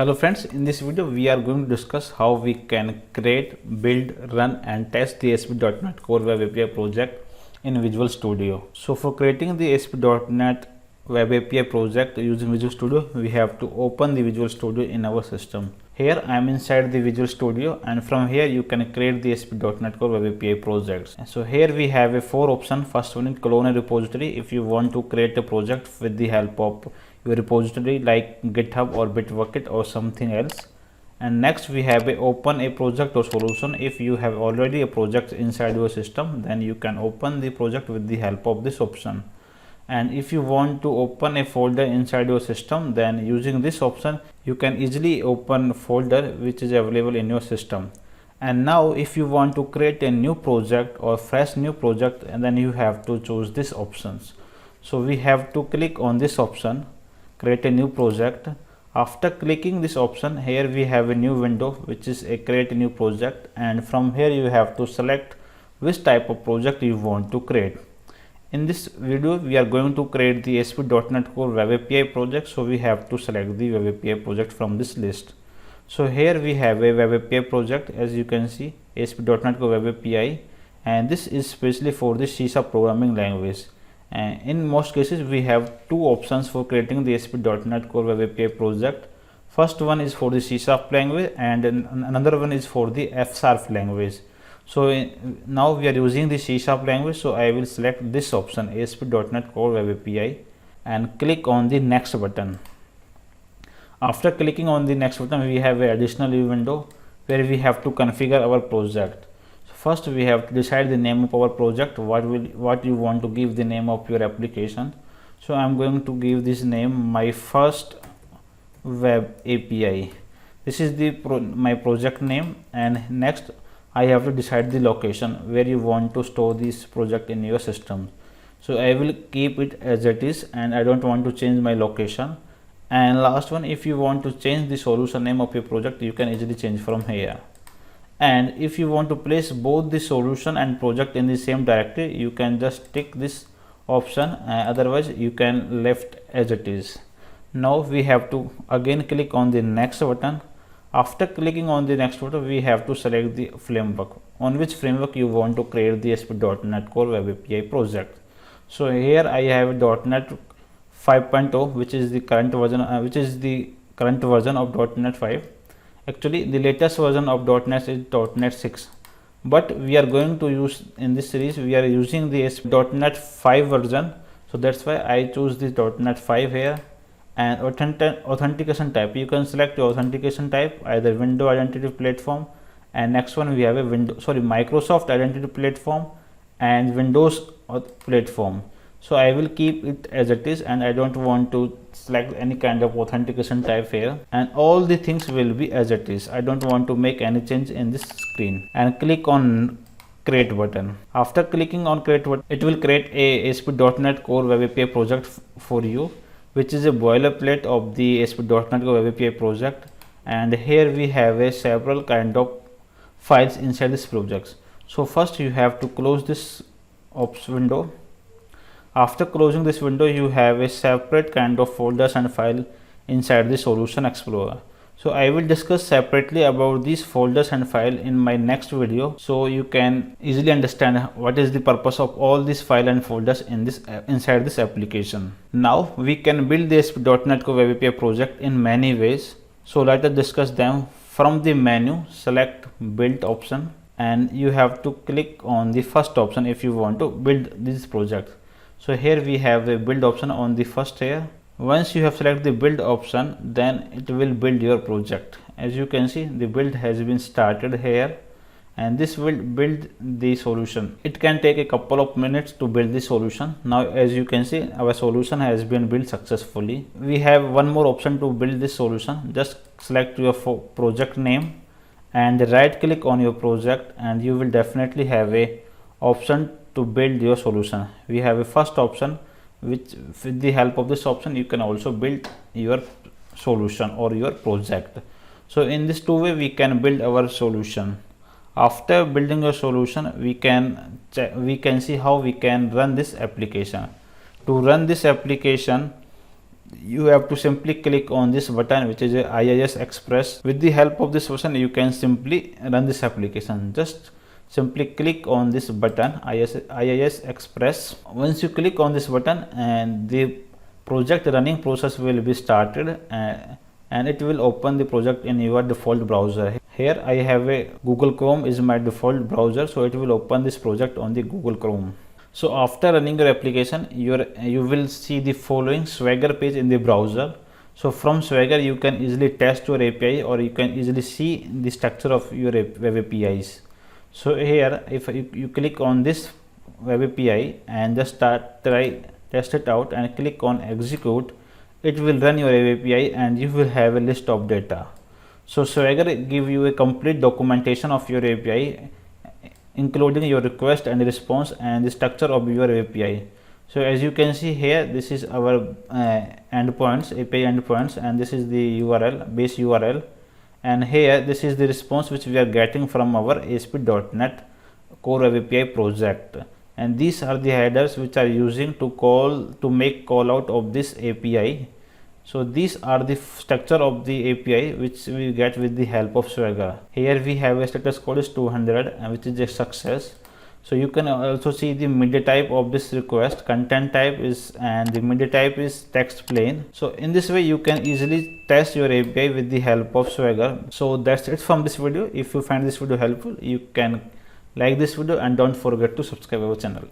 Hello friends, in this video we are going to discuss how we can create, build, run and test the ASP.NET Core Web API project in Visual Studio. So for creating the ASP.NET Web API project using Visual Studio, we have to open the Visual Studio in our system. Here I am inside the Visual Studio, and from here you can create the ASP.NET Core Web API projects. So here we have a 4 options. First one is clone a repository. If you want to create a project with the help of your repository like GitHub or Bitbucket or something else. And next we have a open a project or solution. If you have already a project inside your system, then you can open the project with the help of this option. And if you want to open a folder inside your system, then using this option you can easily open folder which is available in your system. And now if you want to create a new project or fresh new project, and then you have to choose this options. So we have to click on this option, create a new project. After clicking this option, here we have a new window which is a create a new project, and from here you have to select which type of project you want to create. In this video we are going to create the ASP.NET Core Web API project, so we have to select the Web API project from this list. So here we have a Web API project, as you can see, ASP.NET Core Web API, and this is specially for the C# programming language. And in most cases we have two options for creating the ASP.NET Core Web API project. First one is for the C# language and another one is for the F# language. So now we are using the C# language, so I will select this option, ASP.NET Core Web API, and click on the next button. After clicking on the next button, we have an additional window where we have to configure our project. First we have to decide the name of our project, what you want to give the name of your application. So I am going to give this name my first web API. This is the my project name, and next I have to decide the location where you want to store this project in your system. So I will keep it as it is, and I don't want to change my location. And last one, if you want to change the solution name of your project, you can easily change from here. And if you want to place both the solution and project in the same directory, you can just tick this option, otherwise you can left as it is. Now we have to again click on the next button. After clicking on the next button, we have to select the framework, on which framework you want to create the ASP.NET Core Web API project. So here I have .NET 5.0, which is the current version, of .NET 5. Actually the latest version of .NET is .NET 6, but we are going to use, in this series we are using the .NET 5 version, so that's why I choose this .NET 5 here. And authentication type, you can select your authentication type, either window identity platform, and next one we have a Microsoft identity platform and Windows platform. So I will keep it as it is, and I don't want to select any kind of authentication type here, and all the things will be as it is. I don't want to make any change in this screen. And click on create button. After clicking on create button, it will create a ASP.NET Core Web API project for you, which is a boilerplate of the ASP.NET Core Web API project. And here we have a several kind of files inside this project. So first you have to close this ops window. After closing this window, you have a separate kind of folders and file inside the Solution Explorer. So I will discuss separately about these folders and file in my next video, so you can easily understand what is the purpose of all these file and folders in this inside this application. Now we can build the ASP.NET Core Web API project in many ways. So let us discuss them. From the menu, select build option, and you have to click on the first option if you want to build this project. So here we have a build option on the first here. Once you have selected the build option, then it will build your project. As you can see, the build has been started here, and this will build the solution. It can take a couple of minutes to build the solution. Now as you can see, our solution has been built successfully. We have one more option to build this solution. Just select your project name and right click on your project, and you will definitely have a option to build your solution. We have a first option, which with the help of this option you can also build your solution or your project. So in this two way we can build our solution. After building your solution, we can see how we can run this application. To run this application, you have to simply click on this button, which is a IIS Express. With the help of this button, you can simply run this application. Just simply click on this button, IIS Express. Once you click on this button, and the project running process will be started, and it will open the project in your default browser. Here I have a Google Chrome is my default browser, so it will open this project on the Google Chrome. So after running your application, you will see the following Swagger page in the browser. So from Swagger you can easily test your API, or you can easily see the structure of your web APIs. So here if you click on this web API and just test it out and click on execute, it will run your web API and you will have a list of data. So Swagger give you a complete documentation of your API, including your request and response and the structure of your API. So as you can see here, this is our endpoints, API endpoints, and this is the URL, base URL, and here this is the response which we are getting from our ASP.NET Core Web API project, and these are the headers which are using to make call out of this API. So these are the structure of the API which we get with the help of Swagger. Here we have a status code is 200, which is a success. So you can also see the media type of this request, content type is, and the media type is text plain. So in this way you can easily test your API with the help of Swagger. So that's it from this video. If you find this video helpful, you can like this video and don't forget to subscribe our channel.